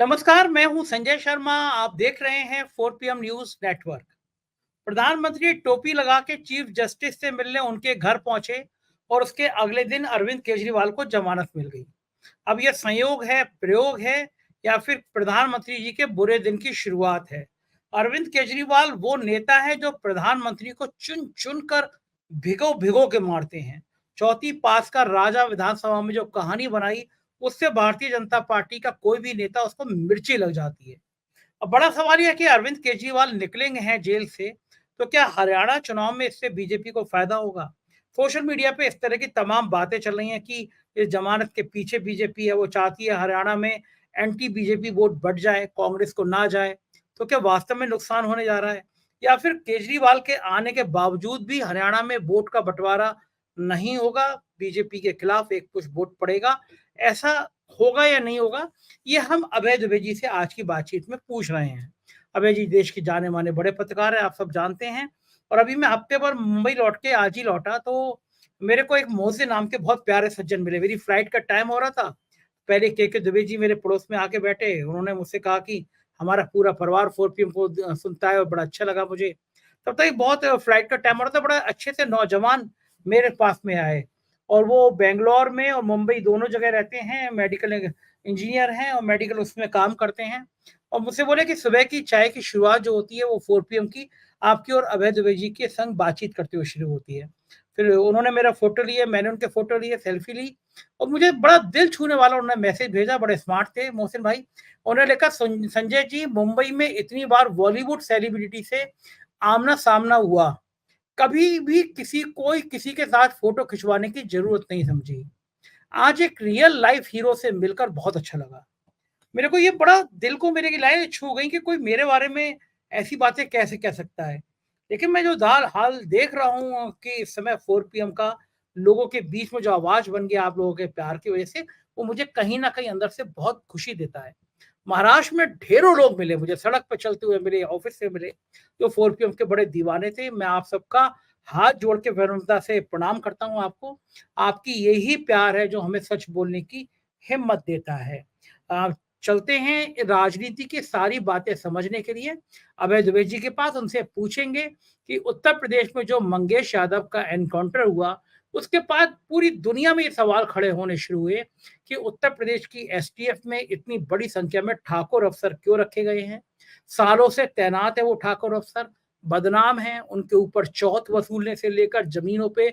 नमस्कार, मैं हूं संजय शर्मा। आप देख रहे हैं 4 PM न्यूज नेटवर्क। प्रधानमंत्री टोपी लगा के चीफ जस्टिस से मिलने उनके घर पहुंचे और उसके अगले दिन अरविंद केजरीवाल को जमानत मिल गई। अब यह संयोग है, प्रयोग है, या फिर प्रधानमंत्री जी के बुरे दिन की शुरुआत है? अरविंद केजरीवाल वो नेता है जो प्रधानमंत्री को चुन चुन कर भिगो भिगो के मारते हैं। चौथी पास का राजा विधानसभा में जो कहानी बनाई, उससे भारतीय जनता पार्टी का कोई भी नेता उसको मिर्ची लग जाती है। अब बड़ा सवाल यह है कि अरविंद केजरीवाल निकलेंगे हैं जेल से, तो क्या हरियाणा चुनाव में इससे बीजेपी को फायदा होगा? सोशल मीडिया पे इस तरह की तमाम बातें चल रही हैं कि इस जमानत के पीछे बीजेपी है, वो चाहती है हरियाणा में एंटी बीजेपी वोट बढ़ जाए, कांग्रेस को ना जाए। तो क्या वास्तव में नुकसान होने जा रहा है, या फिर केजरीवाल के आने के बावजूद भी हरियाणा में वोट का बंटवारा नहीं होगा, बीजेपी के खिलाफ एक कुछ वोट पड़ेगा? ऐसा होगा या नहीं होगा, ये हम अभय दुबे जी से आज की बातचीत में पूछ रहे हैं। अभय जी देश के जाने माने बड़े पत्रकार हैं, आप सब जानते हैं। और अभी मैं हफ्ते भर मुंबई लौट के आज ही लौटा, तो मेरे को एक मोहसिन नाम के बहुत प्यारे सज्जन मिले। मेरी फ्लाइट का टाइम हो रहा था, पहले के दुबे जी मेरे पड़ोस में आके बैठे। उन्होंने मुझसे कहा कि हमारा पूरा परिवार 4 PM को सुनता है, और बड़ा अच्छा लगा मुझे। तब तक बहुत फ्लाइट का टाइम हो रहा था, बड़ा अच्छे से नौजवान मेरे पास में आए। और वो बेंगलोर में और मुंबई दोनों जगह रहते हैं, मेडिकल इंजीनियर हैं और मेडिकल उसमें काम करते हैं। और मुझसे बोले कि सुबह की चाय की शुरुआत जो होती है वो 4 PM की आपकी और अभय दुबे जी के संग बातचीत करते हुए शुरू होती है। फिर उन्होंने मेरा फोटो लिया, मैंने उनके फोटो लिए, सेल्फी ली। और मुझे बड़ा दिल छूने वाला उन्होंने मैसेज भेजा, बड़े स्मार्ट थे मोहसिन भाई। उन्होंने लिखा, संजय जी, मुंबई में इतनी बार बॉलीवुड सेलिब्रिटी से आमना सामना हुआ, कभी भी कोई किसी के साथ फोटो खिंचवाने की जरूरत नहीं समझी। आज एक रियल लाइफ हीरो से मिलकर बहुत अच्छा लगा। मेरे को ये बड़ा दिल को मेरे की लाइन छू गई कि कोई मेरे बारे में ऐसी बातें कैसे कह सकता है। लेकिन मैं जो दाल हाल देख रहा हूँ कि इस समय 4 PM का लोगों के बीच में जो आवाज बन गया आप लोगों के प्यार की वजह से, वो मुझे कहीं ना कहीं अंदर से बहुत खुशी देता है। महाराष्ट्र में ढेरों लोग मिले मुझे, सड़क पर चलते हुए मिले, ऑफिस से मिले, जो 4 PM के बड़े दीवाने थे। मैं आप सबका हाथ जोड़ के विनम्रता से प्रणाम करता हूँ आपको। आपकी यही प्यार है जो हमें सच बोलने की हिम्मत देता है। अ, चलते हैं राजनीति की सारी बातें समझने के लिए अभय दुबे जी के पास। उनसे पूछेंगे कि उत्तर प्रदेश में जो मंगेश यादव का एनकाउंटर हुआ, उसके बाद पूरी दुनिया में ये सवाल खड़े होने शुरू हुए कि उत्तर प्रदेश की एसटीएफ में इतनी बड़ी संख्या में ठाकुर अफसर क्यों रखे गए हैं? सालों से तैनात है वो ठाकुर अफसर, बदनाम हैं, उनके ऊपर चौथ वसूलने से लेकर जमीनों पे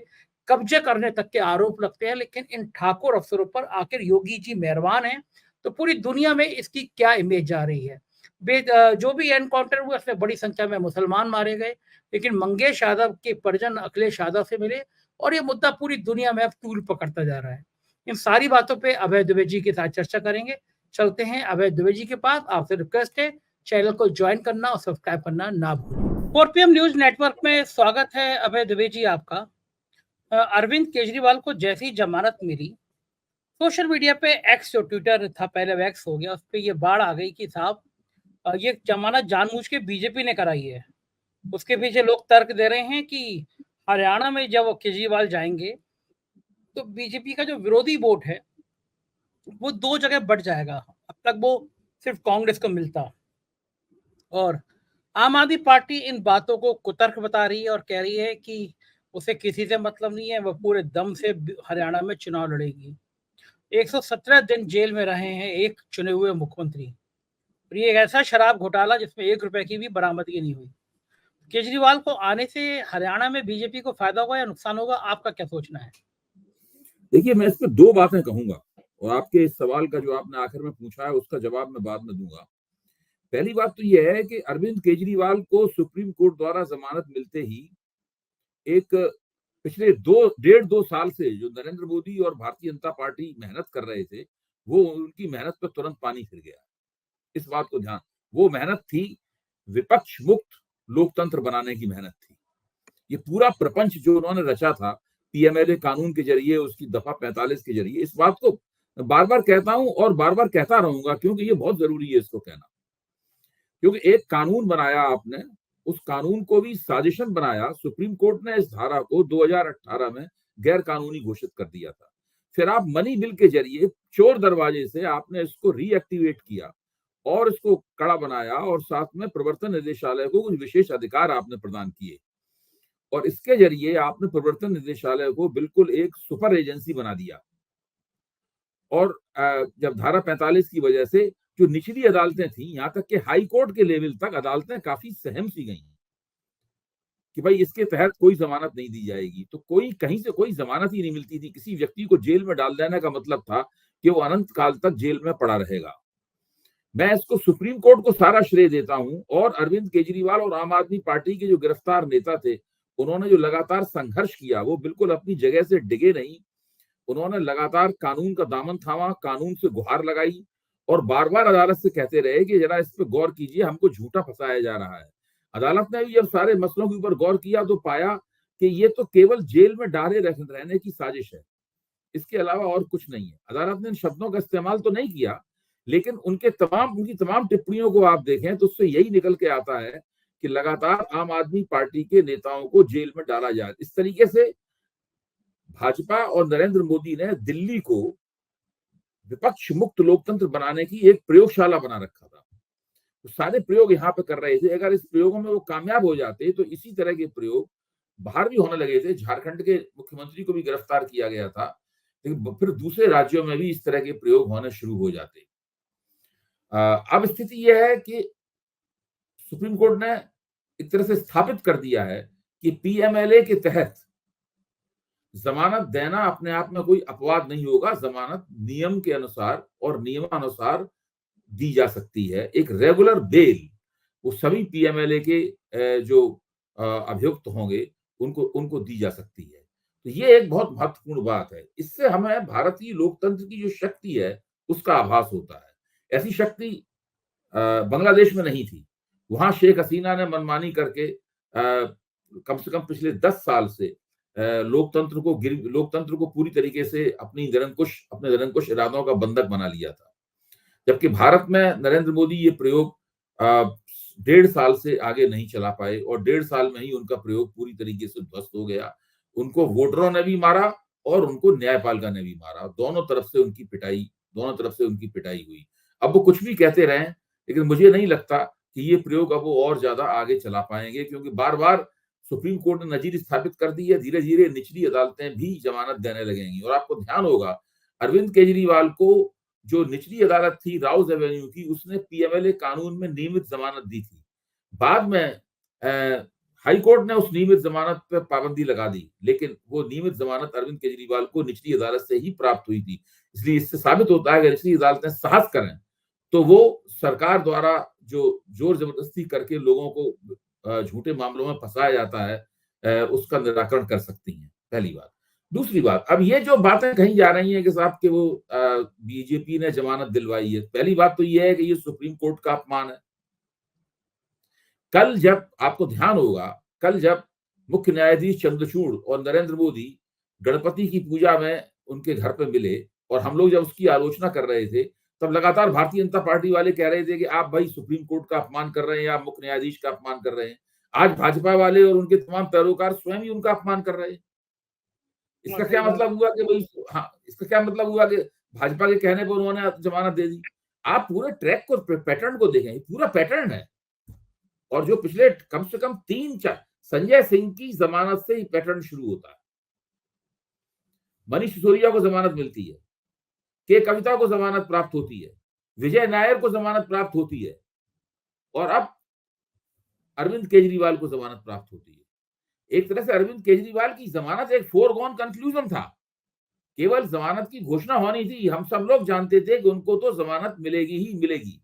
कब्जे करने तक के आरोप लगते हैं। लेकिन इन ठाकुर अफसरों पर आखिर योगी जी मेहरबान हैं, तो पूरी दुनिया में इसकी क्या इमेज जा रही है? जो भी एनकाउंटर हुआ उसमें बड़ी संख्या में मुसलमान मारे गए, लेकिन मंगेश यादव के परिजन अखिलेश यादव से मिले, और ये मुद्दा पूरी दुनिया में अब तूल पकड़ता जा रहा है। इन सारी बातों पे अभय दुबे जी के साथ चर्चा करेंगे। चलते हैं अभय दुबे जी के पास। आपसे रिक्वेस्ट है, चैनल को ज्वाइन करना और सब्सक्राइब करना ना भूलें। 4 PM न्यूज नेटवर्क में स्वागत है अभय दुबे जी आपका। अरविंद केजरीवाल को जैसी जमानत मिली, सोशल मीडिया पे एक्स जो ट्विटर था पहले वो एक्स हो गया, उस पे ये बाढ़ आ गई कि साहब ये जमानत जानबूझ के बीजेपी ने कराई है। उसके पीछे लोग तर्क दे रहे हैं कि हरियाणा में जब वो केजरीवाल जाएंगे, तो बीजेपी का जो विरोधी वोट है वो दो जगह बढ़ जाएगा। अब तक वो सिर्फ कांग्रेस को मिलता, और आम आदमी पार्टी इन बातों को कुतर्क बता रही है और कह रही है कि उसे किसी से मतलब नहीं है, वह पूरे दम से हरियाणा में चुनाव लड़ेगी। 117 दिन जेल में रहे हैं एक चुने हुए मुख्यमंत्री, और ये एक ऐसा शराब घोटाला जिसमें 1 रुपए की भी बरामदगी नहीं हुई। केजरीवाल को आने से हरियाणा में बीजेपी को फायदा होगा या नुकसान होगा, आपका क्या सोचना है? देखिए, मैं इस पे 2 बातें कहूँगा और आपके इस सवाल का जो आपने आखिर में पूछा है, उसका जवाब मैं बाद में दूँगा। पहली बात तो ये है कि अरविंद केजरीवाल को सुप्रीम कोर्ट द्वारा ज़मानत मिलते ही एक पिछले 2 डेढ़ 2 साल से जो नरेंद्र मोदी और भारतीय जनता पार्टी मेहनत कर रहे थे, वो उनकी मेहनत पे तुरंत पानी फिर गया। इस बात को ध्यान वो मेहनत थी विपक्ष मुक्त लोकतंत्र बनाने की मेहनत थी। ये पूरा प्रपंच जो उन्होंने रचा था पीएमएलए कानून के जरिए, उसकी दफा 45 के जरिए, इस बात को बार बार कहता हूं और बार बार कहता रहूंगा क्योंकि ये बहुत जरूरी है इसको कहना। क्योंकि एक कानून बनाया आपने, उस कानून को भी साजिशन बनाया। सुप्रीम कोर्ट ने इस धारा को 2018 में गैर कानूनी घोषित कर दिया था। फिर आप मनी बिल के जरिए चोर दरवाजे से आपने इसको रीएक्टिवेट किया और इसको कड़ा बनाया और साथ में प्रवर्तन निदेशालय को कुछ विशेष अधिकार आपने प्रदान किए और इसके जरिए आपने प्रवर्तन निदेशालय को बिल्कुल एक सुपर एजेंसी बना दिया। और जब धारा 45 की वजह से जो निचली अदालतें थी, यहां तक कि हाई कोर्ट के लेवल तक अदालतें काफी सहम सी गई कि भाई इसके तहत कोई जमानत नहीं दी जाएगी। तो कोई कहीं से कोई जमानत ही नहीं मिलती थी। किसी व्यक्ति को जेल में डाल देने का मतलब था कि वो अनंत काल तक जेल में पड़ा रहेगा। मैं इसको सुप्रीम कोर्ट को सारा श्रेय देता हूं और अरविंद केजरीवाल और आम आदमी पार्टी के जो गिरफ्तार नेता थे, उन्होंने जो लगातार संघर्ष किया वो बिल्कुल अपनी जगह से डिगे नहीं। उन्होंने लगातार कानून का दामन थामा, कानून से गुहार लगाई और बार बार अदालत से कहते रहे कि जरा इस पर गौर कीजिए, हमको झूठा फंसाया जा रहा है। अदालत ने भी जब सारे मसलों के ऊपर गौर किया तो पाया कि ये तो केवल जेल में डाले रहने की साजिश है, इसके अलावा और कुछ नहीं है। अदालत ने इन शब्दों का इस्तेमाल तो नहीं किया, लेकिन उनकी तमाम टिप्पणियों को आप देखें तो उससे यही निकल के आता है कि लगातार आम आदमी पार्टी के नेताओं को जेल में डाला जाए। इस तरीके से भाजपा और नरेंद्र मोदी ने दिल्ली को विपक्ष मुक्त लोकतंत्र बनाने की एक प्रयोगशाला बना रखा था। तो सारे प्रयोग यहाँ पे कर रहे थे। अगर इस प्रयोगों में वो कामयाब हो जाते तो इसी तरह के प्रयोग बाहर भी होने लगे थे। झारखंड के मुख्यमंत्री को भी गिरफ्तार किया गया था, लेकिन फिर दूसरे राज्यों में भी इस तरह के प्रयोग होने शुरू हो जाते। अब स्थिति यह है कि सुप्रीम कोर्ट ने एक तरह से स्थापित कर दिया है कि पीएमएलए के तहत जमानत देना अपने आप में कोई अपवाद नहीं होगा। जमानत नियम के अनुसार और नियमानुसार दी जा सकती है। एक रेगुलर बेल वो सभी पीएमएलए के जो अभियुक्त होंगे उनको उनको दी जा सकती है। तो ये एक बहुत महत्वपूर्ण बात है। इससे हमें भारतीय लोकतंत्र की जो शक्ति है उसका आभास होता है। ऐसी शक्ति बांग्लादेश में नहीं थी। वहां शेख हसीना ने मनमानी करके कम से कम पिछले 10 साल से लोकतंत्र को पूरी तरीके से अपने निरंकुश इरादों का बंधक बना लिया था। जबकि भारत में नरेंद्र मोदी ये प्रयोग 1.5 साल से आगे नहीं चला पाए और 1.5 साल में ही उनका प्रयोग पूरी तरीके से ध्वस्त हो गया। उनको वोटरों ने भी मारा और उनको न्यायपालिका ने भी मारा। दोनों तरफ से उनकी पिटाई हुई। अब वो कुछ भी कहते रहें, लेकिन मुझे नहीं लगता कि ये प्रयोग अब वो और ज्यादा आगे चला पाएंगे, क्योंकि बार बार सुप्रीम कोर्ट ने नजीर स्थापित कर दी है। धीरे धीरे निचली अदालतें भी जमानत देने लगेंगी। और आपको ध्यान होगा अरविंद केजरीवाल को जो निचली अदालत थी राउज एवेन्यू की, उसने पीएमएलए कानून में नियमित जमानत दी थी। बाद में हाई कोर्ट ने उस नियमित जमानत पर पाबंदी लगा दी, लेकिन वो नियमित जमानत अरविंद केजरीवाल को निचली अदालत से ही प्राप्त हुई थी। इसलिए इससे साबित होता है कि निचली अदालतें साहस करें तो वो सरकार द्वारा जो जोर जबरदस्ती करके लोगों को झूठे मामलों में फंसाया जाता है उसका निराकरण कर सकती हैं। पहली बात। दूसरी बात, अब ये जो बातें कही जा रही हैं कि साहब के वो बीजेपी ने जमानत दिलवाई है, पहली बात तो ये है कि ये सुप्रीम कोर्ट का अपमान है। कल जब आपको ध्यान होगा, कल जब मुख्य न्यायाधीश चंद्रचूड़ और नरेंद्र मोदी गणपति की पूजा में उनके घर पे मिले और हम लोग जब उसकी आलोचना कर रहे थे, तब लगातार भारतीय जनता पार्टी वाले कह रहे थे कि आप भाई सुप्रीम कोर्ट का अपमान कर रहे हैं, आप मुख्य न्यायाधीश का अपमान कर रहे हैं। आज भाजपा वाले और उनके तमाम पैरोकार स्वयं ही उनका अपमान कर रहे हैं। इसका क्या मतलब हुआ कि भाई, हाँ, इसका क्या मतलब हुआ कि भाजपा के कहने पर उन्होंने जमानत दे दी। आप पूरे ट्रैक को, पैटर्न को देखें, पूरा पैटर्न है। और जो पिछले कम से कम 3-4 संजय सिंह की जमानत से ही पैटर्न शुरू होता है। मनीष सिसोदिया को जमानत मिलती है, के कविता को जमानत प्राप्त होती है, विजय नायर को जमानत प्राप्त होती है और अब अरविंद केजरीवाल को जमानत प्राप्त होती है। एक तरह से अरविंद केजरीवाल की जमानत एक फोरगॉन कंक्लूजन था। केवल जमानत की घोषणा होनी थी। हम सब लोग जानते थे कि उनको तो जमानत मिलेगी ही मिलेगी।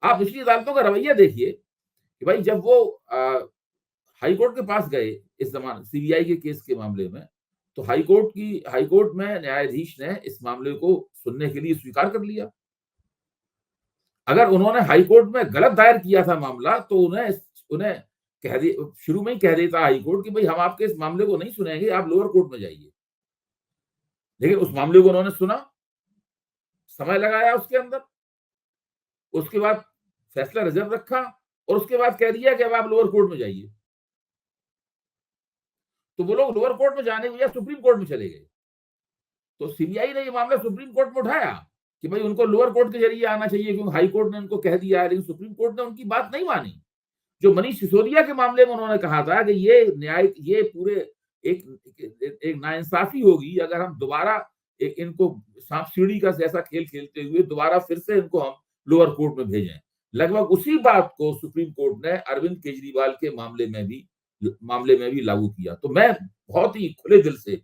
आप निचली अदालतों का रवैया देखिए कि भाई जब वो हाई कोर्ट के पास गए इस जमानत सीबीआई के केस के मामले में, तो हाई कोर्ट में न्यायाधीश ने इस मामले को सुनने के लिए स्वीकार कर लिया। अगर उन्होंने हाई कोर्ट में गलत दायर किया था मामला, तो उन्हें शुरू में ही कह देता हाई कोर्ट कि भाई हम आपके इस मामले को नहीं सुनेंगे, आप लोअर कोर्ट में जाइए। लेकिन उस मामले को उन्होंने सुना, समय लगाया उसके अंदर, उसके बाद फैसला रिजर्व रखा और उसके बाद कह दिया कि अब आप लोअर कोर्ट में जाइए। तो वो लोग लोअर कोर्ट में जाने के बजाय सुप्रीम कोर्ट में चले गए। तो सीबीआई ने ये मामला सुप्रीम कोर्ट में उठाया कि भाई उनको लोअर कोर्ट के जरिए आना चाहिए, क्योंकि हाई कोर्ट ने उनको कह दिया है, लेकिन सुप्रीम कोर्ट ने उनकी बात नहीं मानी। जो मनीष सिसोदिया के मामले में उन्होंने कहा था कि ये न्याय, ये पूरे एक नाइंसाफी होगी अगर हम दोबारा इनको सांप सीढ़ी का जैसा खेल खेलते हुए दोबारा फिर से इनको हम लोअर कोर्ट में भेजें। लगभग उसी बात को सुप्रीम कोर्ट ने अरविंद केजरीवाल के मामले में भी लागू किया। तो मैं बहुत ही खुले दिल से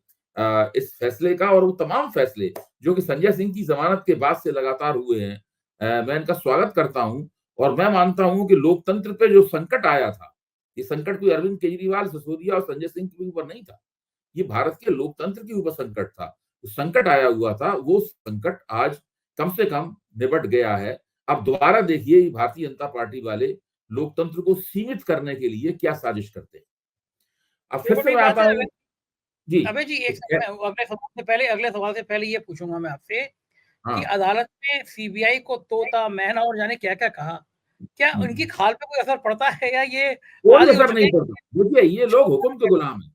इस फैसले का, और वो तमाम फैसले जो कि संजय सिंह की जमानत के बाद से लगातार हुए हैं, मैं इनका स्वागत करता हूं। और मैं मानता हूं कि लोकतंत्र पे जो संकट आया था, ये संकट कोई अरविंद केजरीवाल, सिसोदिया और संजय सिंह के ऊपर नहीं था, ये भारत के लोकतंत्र के ऊपर संकट था। तो संकट आया हुआ था, वो संकट आज कम से कम निबट गया है। अब दोबारा देखिए भारतीय जनता पार्टी वाले लोकतंत्र को सीमित करने के लिए क्या साजिश करते हैं। अब फिर से मैं आता हूँ जी। अबे जी, एक अगले सवाल से पहले ये पूछूंगा मैं आपसे कि हाँ, अदालत में सीबीआई को तोता, मैना और जाने क्या क्या कहा, क्या उनकी खाल पे कोई असर पड़ता है या ये कोई आदी हो असर चुके नहीं हैं? पड़ता। देखिए ये लोग हुक्म के गुलाम है।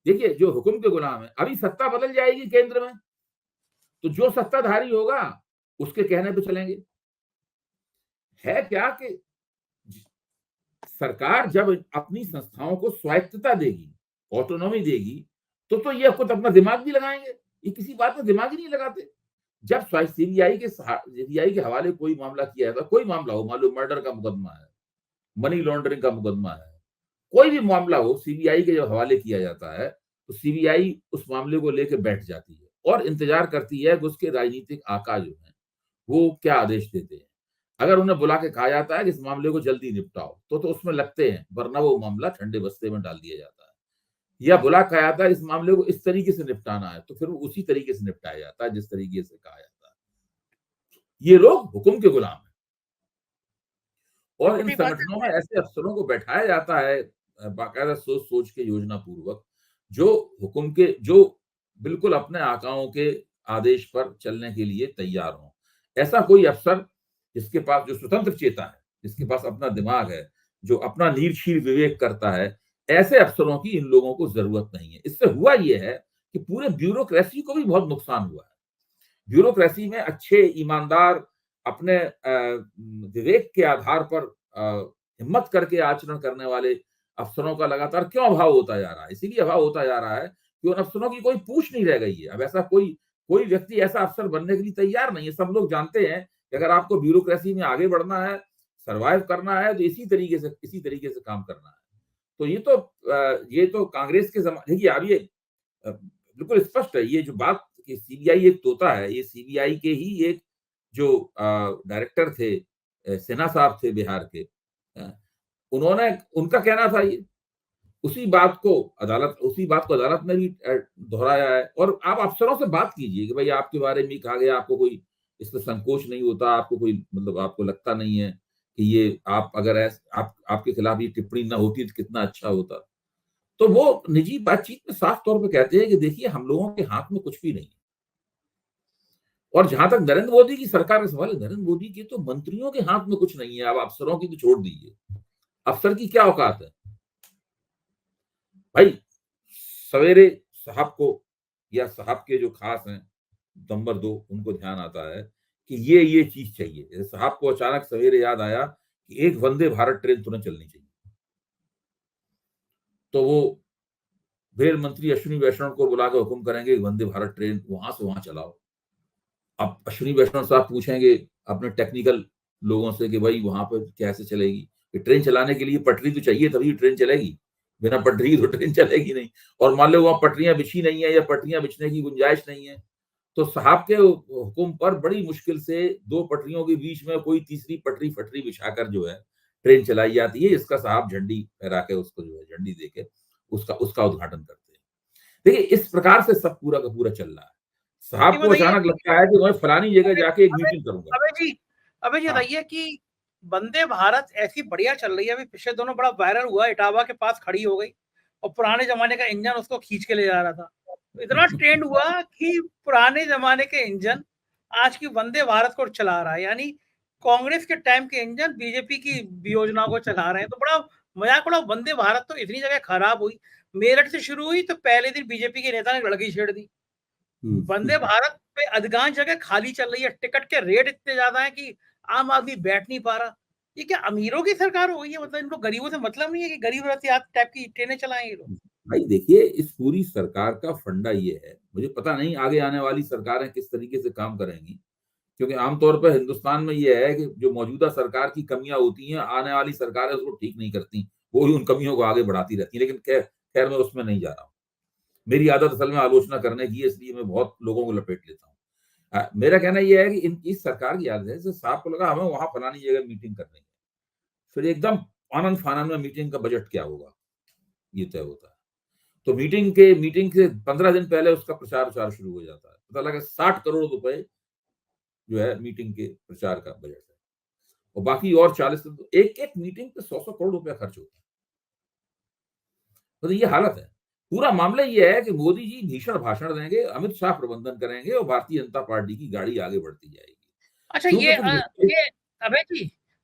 देखिए जो हुक्म के गुलाम है, अभी सत्ता बदल जाएगी केंद्र में, तो जो सत्ताधारी होगा उसके कहने पे चलेंगे। है क्या कि सरकार जब अपनी संस्थाओं को स्वायत्तता देगी, ऑटोनॉमी देगी, तो ये खुद अपना दिमाग भी लगाएंगे। ये किसी बात में दिमाग ही नहीं लगाते। जब सीबीआई के हवाले कोई मामला किया जाता, कोई मामला हो, मान लो मर्डर का मुकदमा है, मनी लॉन्ड्रिंग का मुकदमा है, कोई भी मामला हो, सीबीआई के जब हवाले किया जाता है तो सीबीआई उस मामले को लेकर बैठ जाती है और इंतजार करती है कि उसके राजनीतिक आका जो है वो क्या आदेश देते हैं। अगर उन्हें बुला के कहा जाता है कि इस मामले को जल्दी निपटाओ तो उसमें लगते हैं, वरना वो मामला ठंडे बस्ते में डाल दिया जाता है। या बुला कहा जाता है इस मामले को इस तरीके से निपटाना है, तो फिर वो उसी तरीके से निपटाया जाता है जिस तरीके से कहा जाता है। ये लोग हुक्म के गुलाम हैं और इन छोटी बात संगठनों में ऐसे अफसरों को बैठाया जाता है बाकायदा सोच सोच के, योजना पूर्वक, जो बिल्कुल अपने आकाओं के आदेश पर चलने के लिए तैयार हों। ऐसा कोई अफसर जिसके पास जो स्वतंत्र चेता है, जिसके पास अपना दिमाग है, जो अपना नीरक्षीर विवेक करता है, ऐसे अफसरों की इन लोगों को जरूरत नहीं है। इससे हुआ ये है कि पूरे ब्यूरोक्रेसी को भी बहुत नुकसान हुआ है। ब्यूरोक्रेसी में अच्छे, ईमानदार, अपने विवेक के आधार पर हिम्मत करके आचरण करने वाले अफसरों का लगातार क्यों अभाव होता जा रहा है? इसीलिए अभाव होता जा रहा है कि उन अफसरों की कोई पूछ नहीं रह गई है। अब ऐसा कोई व्यक्ति ऐसा अफसर बनने के लिए तैयार नहीं है। सब लोग जानते हैं कि अगर आपको ब्यूरोक्रेसी में आगे बढ़ना है, सर्वाइव करना है, तो इसी तरीके से काम करना है। तो ये तो कांग्रेस के देखिए अब ये बिल्कुल स्पष्ट है, ये जो बात कि सीबीआई एक तोता है, ये सीबीआई के ही एक जो डायरेक्टर थे, सिन्हा साहब थे बिहार के, उन्होंने, उनका कहना था ये, उसी बात को अदालत ने भी दोहराया है। और आप अफसरों से बात कीजिए कि भाई आपके बारे में कहा गया, आपको कोई इसमें संकोच नहीं होता, आपको कोई मतलब आपको लगता नहीं है कि ये आप अगर आपके खिलाफ ये टिप्पणी ना होती तो कितना अच्छा होता। तो वो निजी बातचीत में साफ तौर पे कहते हैं कि देखिए हम लोगों के हाथ में कुछ भी नहीं है। और जहां तक नरेंद्र मोदी की सरकार का सवाल है, नरेंद्र मोदी के तो मंत्रियों के हाथ में कुछ नहीं है। अब अफसरों की तो छोड़ दीजिए, अफसर की क्या औकात है भाई? सवेरे साहब को या साहब के जो खास हैं नंबर 2, उनको ध्यान आता है कि ये चीज चाहिए। जैसे साहब को अचानक सवेरे याद आया कि एक वंदे भारत ट्रेन तुरंत चलनी चाहिए, तो वो रेल मंत्री अश्विनी वैष्णव को बुलाकर हुक्म करेंगे वंदे भारत ट्रेन वहां से वहां चलाओ। अब अश्विनी वैष्णव साहब पूछेंगे अपने टेक्निकल लोगों से कि भाई वहां पर कैसे चलेगी, ट्रेन चलाने के लिए पटरी तो चाहिए तभी ट्रेन चलेगी, बिना पटरी तो ट्रेन चलेगी नहीं। और मान लो वहां पटरियां बिछी नहीं है या पटरियां बिछने की गुंजाइश नहीं है, तो साहब के हुक्म पर बड़ी मुश्किल से 2 पटरियों के बीच में कोई तीसरी पटरी बिछाकर जो है ट्रेन चलाई जाती है। इसका साहब झंडी फहरा के, उसको जो है झंडी देके उसका उद्घाटन करते हैं। देखिए इस प्रकार से सब पूरा का पूरा चल रहा है। ये साहब को बताइए, अचानक लगता है कि मैं फलानी जगह जाके एक अबे मीटिंग करूंगा। अबे जी अबे जी हाँ, बताइए कि वंदे भारत ऐसी बढ़िया चल रही है, अभी पिछले दोनों बड़ा वायरल हुआ, इटावा के पास खड़ी हो गई और पुराने जमाने का इंजन उसको खींच के ले जा रहा था। तो इतना ट्रेंड हुआ कि पुराने जमाने के इंजन आज की वंदे भारत को चला रहा है, यानी कांग्रेस के टाइम के इंजन बीजेपी की योजना को चला रहे हैं। तो बड़ा मजाक उड़ा। वंदे भारत तो इतनी जगह खराब हुई, मेरठ से शुरू हुई तो पहले दिन बीजेपी के नेता ने लड़की छेड़ दी। वंदे भारत पे अधिकांश जगह खाली चल रही है, टिकट के रेट इतने ज्यादा है कि आम आदमी बैठ नहीं पा रहा। ये क्या अमीरों की सरकार हो गई है? मतलब इनको गरीबों से मतलब नहीं है कि गरीब रथ टाइप की ट्रेनें चलाएं ये लोग। भाई देखिए, इस पूरी सरकार का फंडा ये है, मुझे पता नहीं आगे आने वाली सरकारें किस तरीके से काम करेंगी, क्योंकि आमतौर पर हिंदुस्तान में ये है कि जो मौजूदा सरकार की कमियां होती हैं, आने वाली सरकारें उसको ठीक नहीं करती, वो ही उन कमियों को आगे बढ़ाती रहती है। लेकिन खैर मैं उसमें नहीं जा रहा हूँ। मेरी आदत असल में आलोचना करने की है, इसलिए मैं बहुत लोगों को लपेट लेता हूँ। मेरा कहना यह है कि इस सरकार की आदत है, जैसे साहब को लगा हमें वहां फलानी जगह मीटिंग करनी है, फिर एकदम आनंद फानंद में मीटिंग का बजट क्या होगा ये तय होता है। तो मीटिंग के 15 दिन पहले उसका प्रचार शुरू हो जाता है। पता लगा 60 करोड़ रुपए जो है मीटिंग के प्रचार का बजट है, और बाकी और 40, एक एक मीटिंग पे 100 करोड़ रुपया खर्च होता है। तो ये हालत है। पूरा मामला ये है कि मोदी जी भीषण भाषण देंगे, अमित शाह प्रबंधन करेंगे और भारतीय जनता पार्टी की गाड़ी आगे बढ़ती जाएगी। अच्छा क्योंकि तुम ये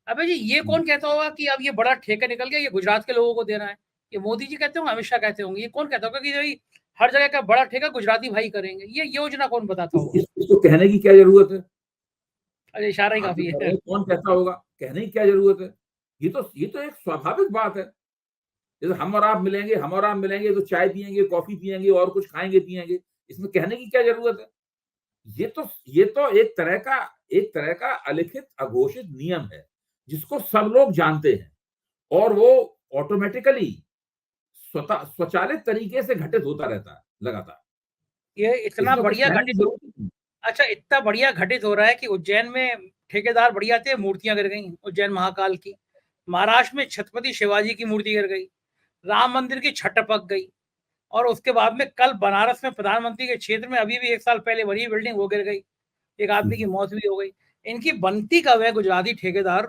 अबे जी ये कौन कहता होगा कि अब ये बड़ा ठेका निकल गया, ये गुजरात के लोगों को देना है? ये मोदी जी कहते होंगे, अमित शाह कहते होंगे? ये कौन कहता होगा कि भाई हर जगह का बड़ा ठेका गुजराती भाई करेंगे? ये योजना कौन बताता होगा? इसको कहने की क्या जरूरत है? अरे इशारा ही आप जो काफी कह है। रहे हैं, कौन कहता होगा? कहने की क्या जरूरत है? ये तो एक स्वाभाविक बात है। जैसे हम और आप मिलेंगे तो चाय पिएंगे, कॉफी पिएंगे और कुछ खाएंगे पिएंगे, इसमें कहने की क्या जरूरत है? ये तो एक तरह का अलिखित अघोषित नियम है, जिसको सब लोग जानते हैं, और वो ऑटोमेटिकली स्वचालित तरीके से घटित होता रहता है लगातार। ये इतना इसमें कुछ बढ़िया कहने की घटित जरूरत नहीं। अच्छा इतना बढ़िया घटित हो रहा है कि उज्जैन में ठेकेदार बढ़िया थे, मूर्तियां गिर गई उज्जैन महाकाल की। महाराष्ट्र में छत्रपति शिवाजी की मूर्ति गिर गई, राम मंदिर की छत टपक गई, और उसके बाद में कल बनारस में प्रधानमंत्री के क्षेत्र में अभी भी 1 साल पहले बनी बिल्डिंग वो गिर गई, एक आदमी की मौत भी हो गई। इनकी बनती कब है गुजराती ठेकेदार?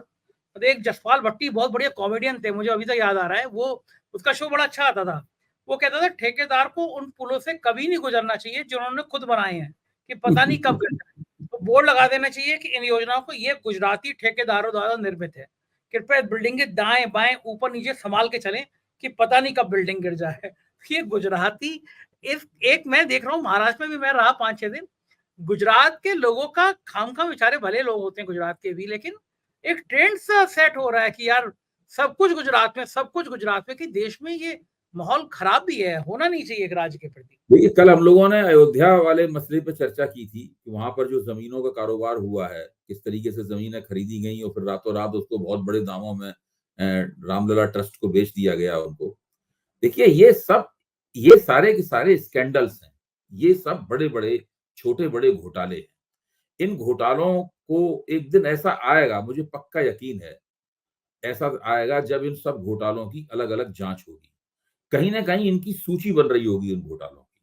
तो एक जसपाल भट्टी बहुत बढ़िया कॉमेडियन थे, मुझे अभी तक याद आ रहा है, वो उसका शो बड़ा अच्छा आता था। वो कहता था ठेकेदार को उन पुलों से कभी नहीं गुजरना चाहिए जो उन्होंने खुद बनाए हैं, कि पता नहीं कब गिर जाए। तो बोर्ड लगा देना चाहिए कि इन योजनाओं को ये गुजराती ठेकेदारों द्वारा निर्मित है, कृपया बिल्डिंग के दाएं बाएं ऊपर नीचे संभाल के चलें कि पता नहीं कब बिल्डिंग गिर जाए। ये गुजराती इस एक मैं देख रहा हूँ, महाराष्ट्र में भी मैं रहा 5-6 दिन। गुजरात के लोगों का खामखा, बेचारे भले लोग होते हैं गुजरात के भी, लेकिन एक ट्रेंड सा सेट हो रहा है कि यार सब कुछ गुजरात में, सब कुछ गुजरात में, कि देश में ये माहौल खराब भी है, होना नहीं चाहिए एक राज्य के प्रति। देखिए, कल हम लोगों ने अयोध्या वाले मसले पर चर्चा की थी कि वहां पर जो जमीनों का कारोबार हुआ है, किस तरीके से जमीनें खरीदी गई और फिर रातों रात उसको बहुत बड़े दामों में रामलला ट्रस्ट को बेच दिया गया उनको। देखिए, ये सारे के सारे स्कैंडल्स हैं, ये सब बड़े बड़े छोटे बड़े घोटाले हैं। इन घोटालों को एक दिन ऐसा आएगा, मुझे पक्का यकीन है, ऐसा आएगा जब इन सब घोटालों की अलग अलग जांच होगी। कहीं ना कहीं इनकी सूची बन रही होगी उन घोटालों की।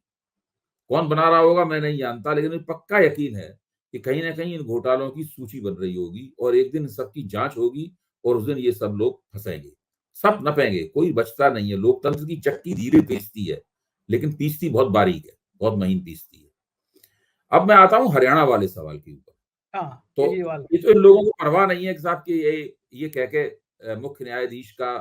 कौन बना रहा होगा मैं नहीं जानता, लेकिन मुझे पक्का यकीन है कि कहीं ना कहीं इन घोटालों की सूची बन रही होगी, और एक दिन सबकी जांच होगी, और उस दिन ये सब लोग फंसेंगे, सब नपेंगे, कोई बचता नहीं है। लोकतंत्र की चक्की धीरे पीसती है, लेकिन पीसती बहुत बारीक है, बहुत महीन पीसती है। अब मैं आता हूं हरियाणा वाले सवाल के ऊपर। हाँ, तो केजरीवाल। ये तो इन लोगों को परवाह नहीं है कि साहब कि ये कह के मुख्य न्यायाधीश का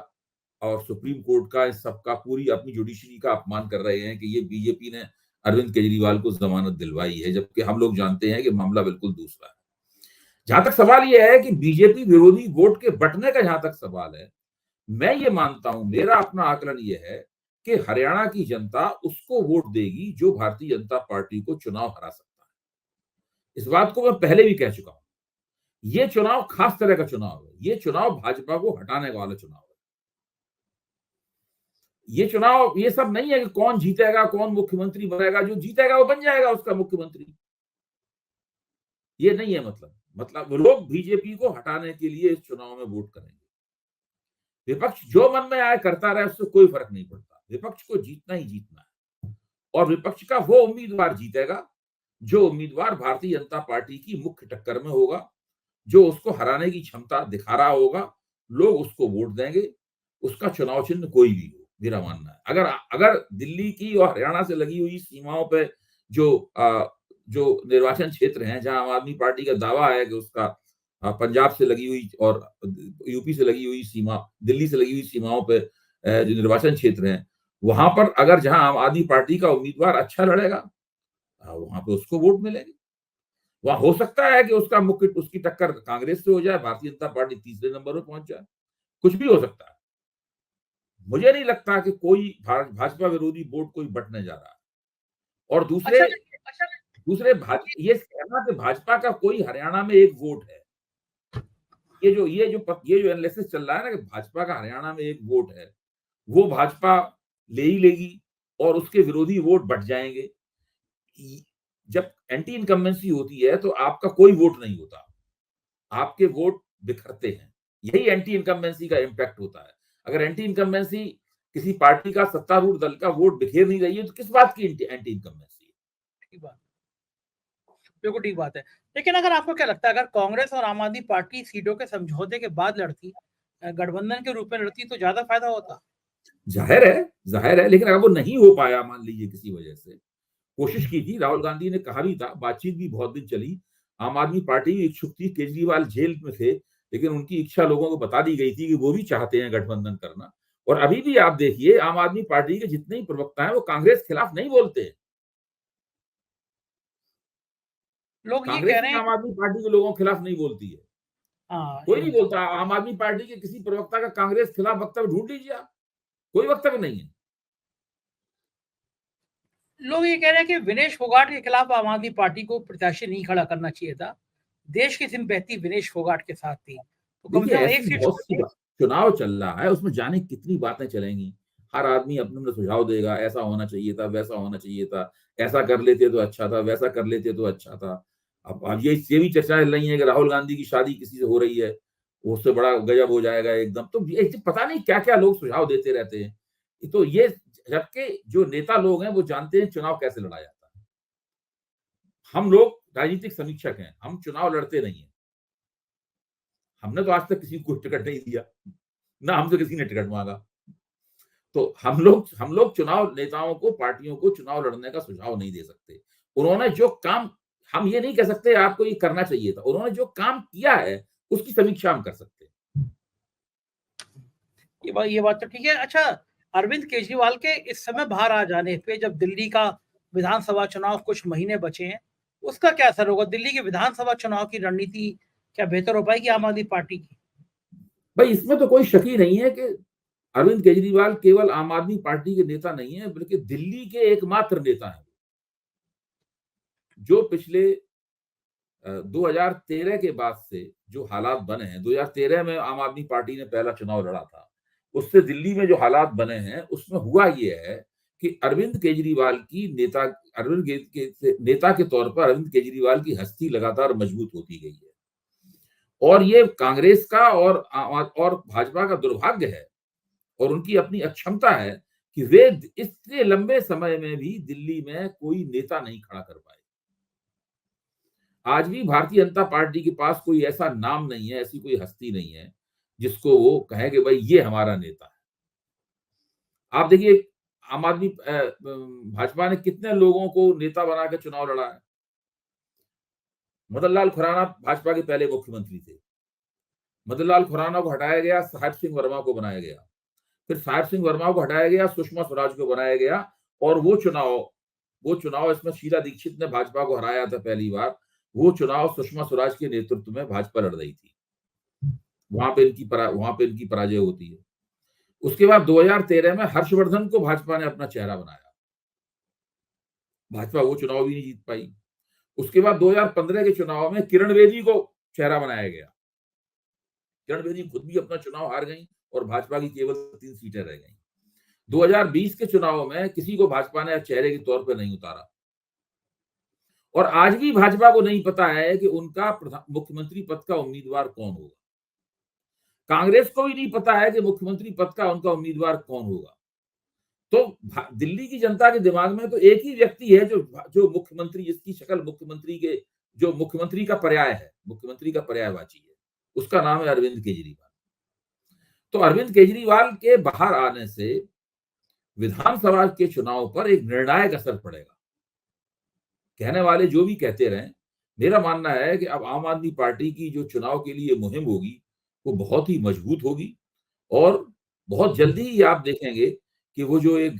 और सुप्रीम कोर्ट का, इस सबका, पूरी अपनी जुडिशरी का अपमान कर रहे हैं कि ये बीजेपी ने अरविंद केजरीवाल को जमानत दिलवाई है, जबकि हम लोग जानते हैं कि मामला बिल्कुल दूसरा है। जहां तक सवाल यह है कि बीजेपी विरोधी वोट के बंटने का जहां तक सवाल है, मैं ये मानता हूं, मेरा अपना आकलन यह है कि हरियाणा की जनता उसको वोट देगी जो भारतीय जनता पार्टी को चुनाव हरा सकता है। इस बात को मैं पहले भी कह चुका हूं। ये चुनाव खास तरह का चुनाव है, ये चुनाव भाजपा को हटाने वाला चुनाव है। ये चुनाव ये सब नहीं है कि कौन जीतेगा, कौन मुख्यमंत्री बनेगा, जो जीतेगा वो बन जाएगा उसका मुख्यमंत्री। ये नहीं है मतलब लोग बीजेपी को हटाने के लिए इस चुनाव में वोट करेंगे। विपक्ष जो मन में आए करता रहे, उससे कोई फर्क नहीं पड़ता। विपक्ष को जीतना ही जीतना है, और विपक्ष का वो उम्मीदवार जीतेगा जो उम्मीदवार भारतीय जनता पार्टी की मुख्य टक्कर में होगा, जो उसको हराने की क्षमता दिखा रहा होगा। लोग उसको वोट देंगे, उसका चुनाव चिन्ह कोई भी हो, मेरा मानना है। अगर दिल्ली की और हरियाणा से लगी हुई सीमाओं पे जो निर्वाचन क्षेत्र हैं, जहां आम आदमी पार्टी का दावा है कि उसका पंजाब से लगी हुई और यूपी से लगी हुई सीमा, दिल्ली से लगी हुई सीमाओं पे जो निर्वाचन क्षेत्र हैं, वहां पर अगर जहां आम आदमी पार्टी का उम्मीदवार अच्छा लड़ेगा, वहां पे उसको वोट मिलेंगे। वहां हो सकता है कि उसकी टक्कर कांग्रेस से हो जाए, भारतीय जनता पार्टी तीसरे नंबर पर पहुंच जाए, कुछ भी हो सकता है। मुझे नहीं लगता कि कोई भाजपा विरोधी वोट कोई बटने जा रहा है। और दूसरे अच्छा दूसरे ये कहना कि भाजपा का कोई हरियाणा में एक वोट है, ये जो एनालिसिस चल रहा है ना कि भाजपा का हरियाणा में एक वोट है, वो भाजपा ले ही लेगी और उसके विरोधी वोट बट जाएंगे। जब एंटी इनकम्बेंसी होती है तो आपका कोई वोट नहीं होता, आपके वोट बिखरते हैं। यही एंटी इनकम्बेंसी का इम्पैक्ट होता है। अगर एंटी इनकम्बेंसी किसी पार्टी का, सत्तारूढ़ दल का वोट बिखेर नहीं रही है तो किस बात की एंटी इनकम्बेंसी? ठीक बात, बिल्कुल ठीक बात है। लेकिन अगर आपको क्या लगता है, अगर कांग्रेस और आम आदमी पार्टी सीटों के समझौते के बाद लड़ती, गठबंधन के रूप में लड़ती, तो ज्यादा फायदा होता? जाहिर है, लेकिन अगर वो नहीं हो पाया, मान लीजिए किसी वजह से, कोशिश की थी, राहुल गांधी ने कहा भी था, बातचीत भी बहुत दिन चली, आम आदमी पार्टी इच्छुक थी, केजरीवाल जेल में थे, लेकिन उनकी इच्छा लोगों को बता दी गई थी कि वो भी चाहते हैं गठबंधन करना। और अभी भी आप देखिए, आम आदमी पार्टी के जितने ही प्रवक्ता हैं वो कांग्रेस के खिलाफ नहीं बोलते हैं। लोग ये कांग्रेस कह भी रहे हैं आम आदमी पार्टी के लोगों के खिलाफ नहीं बोलती है, हाँ, कोई नहीं बोलता। आम आदमी पार्टी के किसी प्रवक्ता का कांग्रेस के खिलाफ वक्तव्य ढूंढ लीजिए आप, कोई वक्तव्य नहीं है। लोग ये कह रहे हैं कि विनेश फोगाट के खिलाफ आम आदमी पार्टी को प्रत्याशी नहीं खड़ा करना चाहिए था। देश की सिंपैथी विनेश फोगाट के साथ थी, तो कम देखिए, से कम ऐसी एक सीट बहुत सी चुनाव चल रहा है, उसमें जाने कितनी बातें चलेंगी। हर आदमी अपने अपने सुझाव देगा, ऐसा होना चाहिए था, वैसा होना चाहिए था, ऐसा कर लेते तो अच्छा था, वैसा कर लेते तो अच्छा था। अब ये भी चर्चा चल रही है कि राहुल गांधी की शादी किसी से हो रही है, उससे बड़ा गजब हो जाएगा एकदम। तो ये पता नहीं क्या क्या लोग सुझाव देते रहते हैं। तो ये, जबकि जो नेता लोग हैं वो जानते हैं चुनाव कैसे लड़ा जाता है। हम लोग राजनीतिक समीक्षक हैं, हम चुनाव लड़ते नहीं है। हमने तो आज तक किसी को टिकट नहीं दिया, ना हमसे किसी ने टिकट मांगा। तो हम लोग चुनाव नेताओं को, पार्टियों को चुनाव लड़ने का सुझाव नहीं दे सकते। उन्होंने जो काम, हम ये नहीं कह सकते आपको ये करना चाहिए था, उन्होंने जो काम किया है उसकी समीक्षा हम कर सकते हैं। ये बात तो ठीक है। अच्छा, अरविंद केजरीवाल के इस समय बाहर आ जाने पे, जब दिल्ली का विधानसभा चुनाव कुछ महीने बचे हैं, उसका क्या असर होगा? दिल्ली के विधानसभा चुनाव की रणनीति क्या बेहतर हो पाएगी आम आदमी पार्टी की? भाई, इसमें तो कोई शक ही नहीं है कि अरविंद केजरीवाल केवल आम आदमी पार्टी के नेता नहीं है, बल्कि दिल्ली के एकमात्र नेता हैं, जो पिछले 2013 के बाद से जो हालात बने हैं, 2013 में आम आदमी पार्टी ने पहला चुनाव लड़ा था, उससे दिल्ली में जो हालात बने हैं उसमें हुआ ये है कि अरविंद केजरीवाल की नेता के तौर पर अरविंद केजरीवाल की हस्ती लगातार मजबूत होती गई है। और ये कांग्रेस का और भाजपा का दुर्भाग्य है और उनकी अपनी अक्षमता है कि वे इतने लंबे समय में भी दिल्ली में कोई नेता नहीं खड़ा कर पाए। आज भी भारतीय जनता पार्टी के पास कोई ऐसा नाम नहीं है, ऐसी कोई हस्ती नहीं है जिसको वो कहे कि भाई ये हमारा नेता है। आप देखिए, भाजपा ने कितने लोगों को नेता बना के चुनाव लड़ा है। मदन लाल खुराना भाजपा के पहले मुख्यमंत्री थे। मदन लाल खुराना को हटाया गया, साहेब सिंह वर्मा को बनाया गया। फिर साहेब सिंह वर्मा को हटाया गया, सुषमा स्वराज को बनाया गया। और वो चुनाव इसमें शीला दीक्षित ने भाजपा को हराया था पहली बार। वो चुनाव सुषमा स्वराज के नेतृत्व में भाजपा लड़ रही थी। वहां पे इनकी पराजय होती है। उसके बाद 2013 में हर्षवर्धन को भाजपा ने अपना चेहरा बनाया, भाजपा वो चुनाव भी नहीं जीत पाई। उसके बाद 2015 के चुनाव में किरण बेदी को चेहरा बनाया गया। किरण बेदी खुद भी अपना चुनाव हार गई और भाजपा की केवल 3 सीटें रह गई। 2020 के चुनाव में किसी को भाजपा ने चेहरे के तौर पर नहीं उतारा। और आज भी भाजपा को नहीं पता है कि उनका मुख्यमंत्री पद का उम्मीदवार कौन होगा। कांग्रेस को भी नहीं पता है कि मुख्यमंत्री पद का उनका उम्मीदवार कौन होगा। तो दिल्ली की जनता के दिमाग में तो एक ही व्यक्ति है जो मुख्यमंत्री, जिसकी शक्ल मुख्यमंत्री का पर्याय है, मुख्यमंत्री का पर्यायवाची है, उसका नाम है अरविंद केजरीवाल। तो अरविंद केजरीवाल के बाहर आने से विधानसभा के चुनाव पर एक निर्णायक असर पड़ेगा। कहने वाले जो भी कहते रहें, मेरा मानना है कि अब आम आदमी पार्टी की जो चुनाव के लिए मुहिम होगी वो बहुत ही मजबूत होगी। और बहुत जल्दी ही आप देखेंगे कि वो जो एक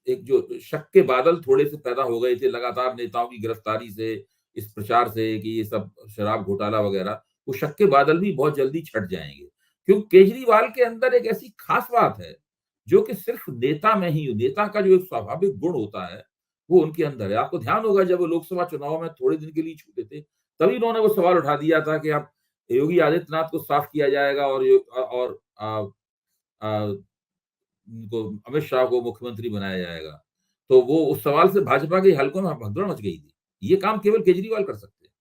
एक जो शक के बादल थोड़े से पैदा हो गए थे लगातार नेताओं की गिरफ्तारी से, इस प्रचार से कि ये सब शराब घोटाला वगैरह, वो शक के बादल भी बहुत जल्दी छट जाएंगे। क्योंकि केजरीवाल के अंदर एक ऐसी खास बात है जो कि सिर्फ नेता में ही, नेता का जो एक स्वाभाविक गुण होता है वो उनके अंदर है। आपको ध्यान होगा जब वो लोकसभा चुनाव में थोड़े दिन के लिए छूटे थे, तभी उन्होंने वो सवाल उठा दिया था कि अब योगी आदित्यनाथ को साफ किया जाएगा और उनको अमित शाह को मुख्यमंत्री बनाया जाएगा। तो वो उस सवाल से भाजपा के हलकों में भगदड़ मच गई थी। ये काम केवल केजरीवाल कर सकते हैं।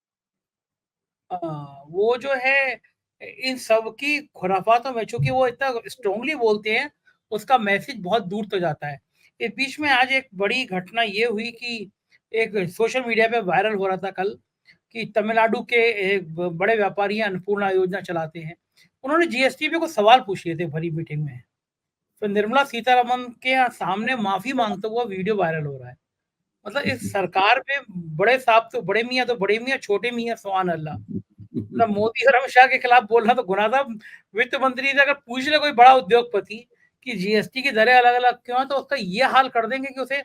वो जो है इन सब की खुराफातों में, चूंकि वो इतना स्ट्रांगली बोलते हैं, उसका मैसेज बहुत दूर तक जाता है। इस बीच में आज एक बड़ी घटना ये हुई कि एक सोशल मीडिया पे वायरल हो रहा था कल कि तमिलनाडु के एक बड़े व्यापारी हैं, अन्नपूर्णा योजना चलाते हैं। उन्होंने जीएसटी पे कुछ सवाल पूछ लिए थे भरी मीटिंग में। तो निर्मला सीतारमन के सामने माफी मांगता हुआ वीडियो वायरल हो रहा है। मतलब इस सरकार में बड़े साहब तो बड़े मियाँ, तो बड़े मियाँ, छोटे मियाँ सुभान अल्लाह। मतलब मोदी और अमित शाह के खिलाफ बोलना तो गुनाह था। वित्त मंत्री से अगर पूछ ले कोई बड़ा उद्योगपति कि जीएसटी की दरें अलग-अलग क्यों है, तो उसका ये हाल कर देंगे कि उसे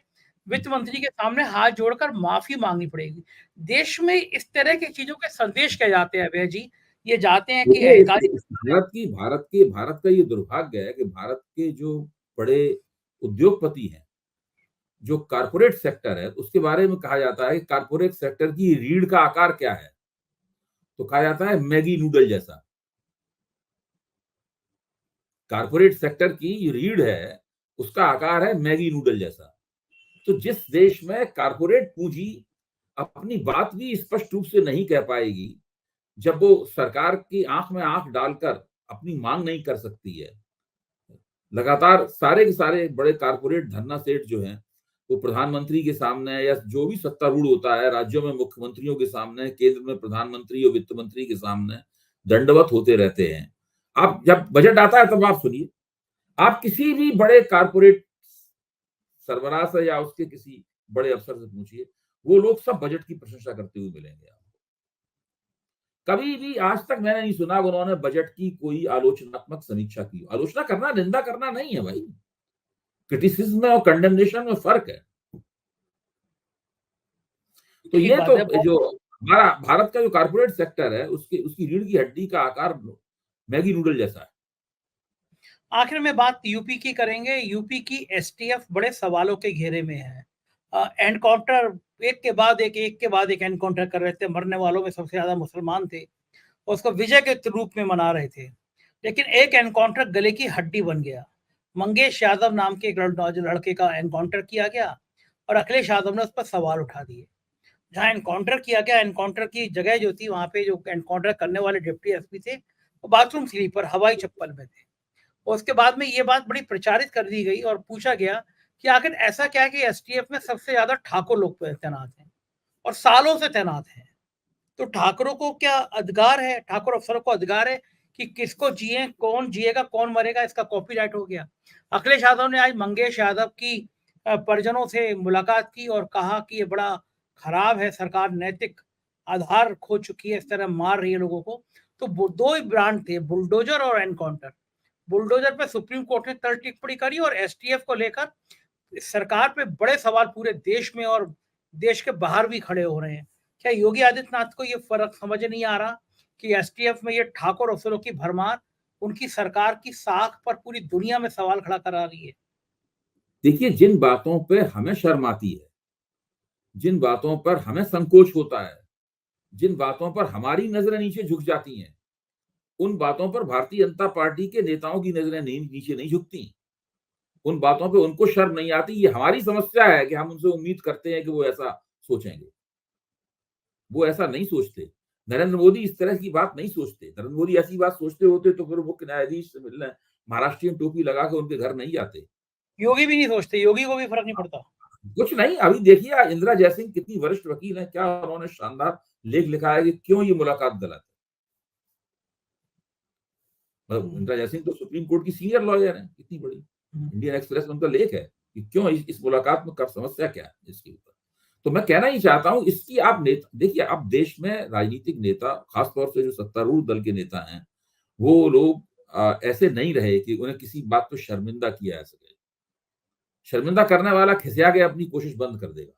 वित्त मंत्री के सामने हाथ जोड़कर माफी मांगनी पड़ेगी। देश में इस तरह की चीजों के संदेश क्या जाते हैं अभय जी? ये जाते हैं कि देखिए, अहंकारी भारत का ये दुर्भाग्य है कि भारत के जो बड़े उद्योगपति हैं, जो कारपोरेट सेक्टर है, उसके बारे में कहा जाता है कि कारपोरेट सेक्टर की रीढ़ का आकार क्या है? तो कहा जाता है मैगी नूडल जैसा। कारपोरेट सेक्टर की रीढ़ है, उसका आकार है मैगी नूडल जैसा। तो जिस देश में कारपोरेट पूंजी अपनी बात भी स्पष्ट रूप से नहीं कह पाएगी, जब वो सरकार की आंख में आंख डालकर अपनी मांग नहीं कर सकती है, लगातार सारे के सारे बड़े कारपोरेट धन्ना सेठ जो हैं, वो प्रधानमंत्री के सामने या जो भी सत्तारूढ़ होता है, राज्यों में मुख्यमंत्रियों के सामने, केंद्र में प्रधानमंत्री और वित्त मंत्री के सामने दंडवत होते रहते हैं। आप जब बजट आता है तब आप सुनिए, आप किसी भी बड़े कारपोरेट सरबराह से या उसके किसी बड़े अफसर से पूछिए, वो लोग सब बजट की प्रशंसा करते हुए मिलेंगे आपको। कभी भी आज तक मैंने नहीं सुना उन्होंने बजट की कोई आलोचनात्मक समीक्षा की। आलोचना करना, निंदा करना नहीं है भाई। क्रिटिसिज्म में और कंडेमनेशन में फर्क है। तो ठीक ये बात तो है। जो हमारा भारत का जो कारपोरेट सेक्टर है, उसकी रीढ़ की हड्डी का आकार मैगी नूडल जैसा है। आखिर में बात यूपी की करेंगे। यूपी की एसटीएफ बड़े सवालों के घेरे में है। एनकाउंटर एक के बाद एक एनकाउंटर कर रहे थे। मरने वालों में सबसे ज्यादा मुसलमान थे और उसको विजय के रूप में मना रहे थे। लेकिन एक एनकाउंटर गले की हड्डी बन गया। मंगेश यादव नाम के एक लड़के का एनकाउंटर किया गया और अखिलेश यादव ने उस पर सवाल उठा दिए। जहाँ एनकाउंटर किया गया, एनकाउंटर की जगह जो थी, वहां पे जो एनकाउंटर करने वाले डिप्टी एसपी थे, वो बाथरूम स्लीपर हवाई चप्पल में थे। और उसके बाद में ये बात बड़ी प्रचारित कर दी गई और पूछा गया कि आखिर ऐसा क्या है कि एसटीएफ में सबसे ज्यादा ठाकुर लोग तैनात हैं और सालों से तैनात हैं। तो ठाकुरों को क्या अधिकार है, ठाकुर अफसरों को अधिकार है कि किसको जिए, कौन जिएगा कौन मरेगा, इसका कॉपीराइट हो गया। अखिलेश यादव ने आज मंगेश यादव की परिजनों से मुलाकात की और कहा कि ये बड़ा खराब है, सरकार नैतिक आधार खो चुकी है, इस तरह मार रही है लोगों को। तो दो ही ब्रांड थे, बुलडोजर और एनकाउंटर। बुलडोजर पे सुप्रीम कोर्ट ने कल टिप्पणी करी और एसटीएफ को लेकर सरकार पे बड़े सवाल पूरे देश में और देश के बाहर भी खड़े हो रहे हैं। क्या योगी आदित्यनाथ को ये फर्क समझ नहीं आ रहा कि एसटीएफ में ये ठाकुर अफसरों की भरमार उनकी सरकार की साख पर पूरी दुनिया में सवाल खड़ा करा रही है? देखिए, जिन बातों पे हमें शर्म आती है, जिन बातों पर हमें संकोच होता है, जिन बातों पर हमारी नजरें नीचे झुक जाती हैं, उन बातों पर भारतीय जनता पार्टी के नेताओं की नजरें नीचे नहीं झुकती। उन बातों पे उनको शर्म नहीं आती। ये हमारी समस्या है कि हम उनसे उम्मीद करते हैं कि वो ऐसा सोचेंगे। वो ऐसा नहीं सोचते। नरेंद्र मोदी इस तरह की बात नहीं सोचते। नरेंद्र मोदी ऐसी बात सोचते होते तो फिर मुख्य न्यायाधीश से मिलने महाराष्ट्रीयन टोपी लगा के उनके घर नहीं जाते। योगी भी नहीं सोचते, योगी को भी फर्क नहीं पड़ता। कुछ नहीं, अभी देखिए इंदिरा जयसिंह कितनी वरिष्ठ वकील है, क्या उन्होंने शानदार लेख लिखा है कि क्यों ये मुलाकात गलत है। मतलब इंदिरा जयसिंह तो सुप्रीम कोर्ट की सीनियर लॉयर है, कितनी बड़ी। इंडियन एक्सप्रेस में उनका लेख है कि क्यों इस मुलाकात में कब समस्या क्या है इसके ऊपर। तो मैं कहना ही चाहता हूं, इसकी आप नेता देखिए, अब देश में राजनीतिक नेता, खासतौर से जो सत्तारूढ़ दल के नेता हैं, वो लोग ऐसे नहीं रहे कि उन्हें किसी बात पर शर्मिंदा किया जा सके। शर्मिंदा करने वाला खिसिया के अपनी कोशिश बंद कर देगा,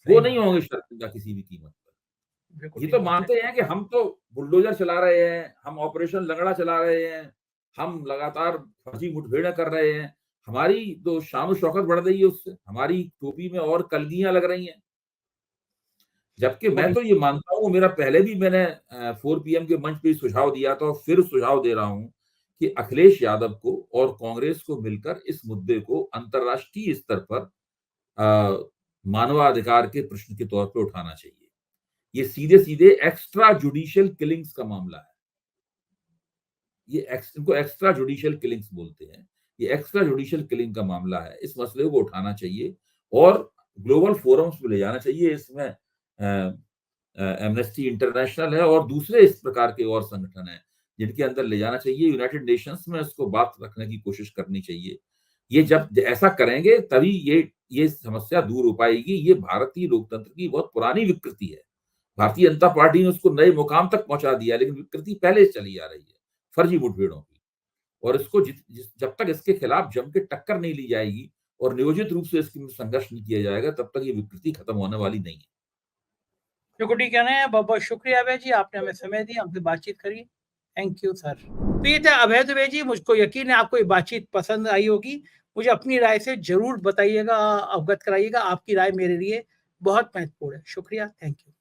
वो नहीं होंगे शर्मिंदा किसी भी कीमत पर। ये तो मानते हैं कि हम तो बुलडोजर चला रहे हैं, हम ऑपरेशन लंगड़ा चला रहे हैं, हम लगातार फर्जी मुठभेड़ कर रहे हैं, हमारी तो शान शौकत बढ़ रही है उससे, हमारी टोपी में और कलगियां लग रही हैं। जबकि मैं तो ये मानता हूँ, मेरा पहले भी मैंने 4 PM के मंच पे सुझाव दिया था और फिर सुझाव दे रहा हूं कि अखिलेश यादव को और कांग्रेस को मिलकर इस मुद्दे को अंतर्राष्ट्रीय स्तर पर मानवाधिकार के प्रश्न के तौर पर उठाना चाहिए। ये सीधे सीधे एक्स्ट्रा जुडिशियल किलिंग्स का मामला है। इनको एक्स्ट्रा जुडिशियल किलिंग्स बोलते हैं। ये एक्स्ट्रा जुडिशियल किलिंग का मामला है। इस मसले को उठाना चाहिए और ग्लोबल फोरम्स में ले जाना चाहिए। इसमें एमनेस्टी इंटरनेशनल है और दूसरे इस प्रकार के और संगठन हैं जिनके अंदर ले जाना चाहिए। यूनाइटेड नेशंस में इसको बात रखने की कोशिश करनी चाहिए। ये जब ऐसा करेंगे तभी ये समस्या दूर हो पाएगी। ये भारतीय लोकतंत्र की बहुत पुरानी विकृति है। भारतीय जनता पार्टी ने उसको नए मुकाम तक पहुंचा दिया, लेकिन विकृति पहले से चली आ रही है फर्जी मुठभेड़ों की। और इसको जब तक इसके खिलाफ जम के टक्कर नहीं ली जाएगी और नियोजित रूप से इसकी संघर्ष नहीं किया जाएगा, तब तक ये विकृति खत्म होने वाली नहीं है। सिक्योरिटी कहना है। बहुत बहुत शुक्रिया अभय जी, आपने हमें समय दिया, हमसे बातचीत करी। Thank you sir. तो ये था अभय दुबे जी। मुझको यकीन है आपको ये बातचीत पसंद आई होगी। मुझे अपनी राय से जरूर बताइएगा, अवगत कराइएगा। आपकी राय मेरे लिए बहुत महत्वपूर्ण है। शुक्रिया, थैंक यू।